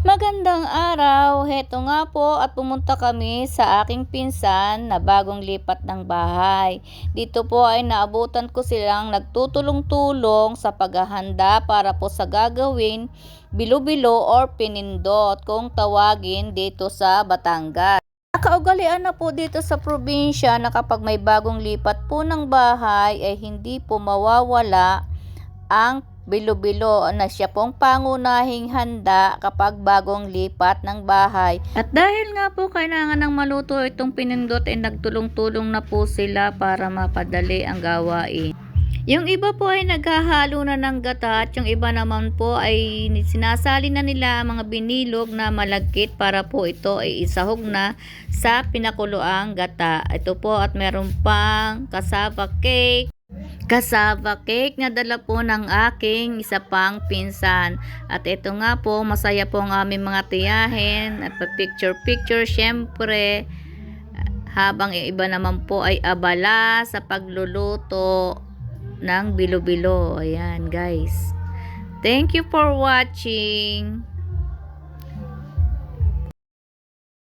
Magandang araw, heto nga po at pumunta kami sa aking pinsan na bagong lipat ng bahay. Dito po ay naabutan ko silang nagtutulong-tulong sa paghahanda para po sa gagawin bilo-bilo or pinindot kung tawagin dito sa Batangas. Nakaugalian na po dito sa probinsya na kapag may bagong lipat po ng bahay ay hindi po mawawala ang bilo-bilo na siya pong pangunahing handa kapag bagong lipat ng bahay. At dahil nga po kailangan ng maluto itong pinindot ay nagtulong-tulong na po sila para mapadali ang gawain. Yung iba po ay naghahalo na ng gata at yung iba naman po ay sinasali na nila ang mga binilog na malagkit para po ito ay isahog na sa pinakuloang gata. Ito po at meron pang cassava cake na dala po ng aking isa pang pinsan. At ito nga po, masaya po ang aming mga tiyahin at picture syempre, habang iba naman po ay abala sa pagluluto ng bilo-bilo. Ayan guys, thank you for watching.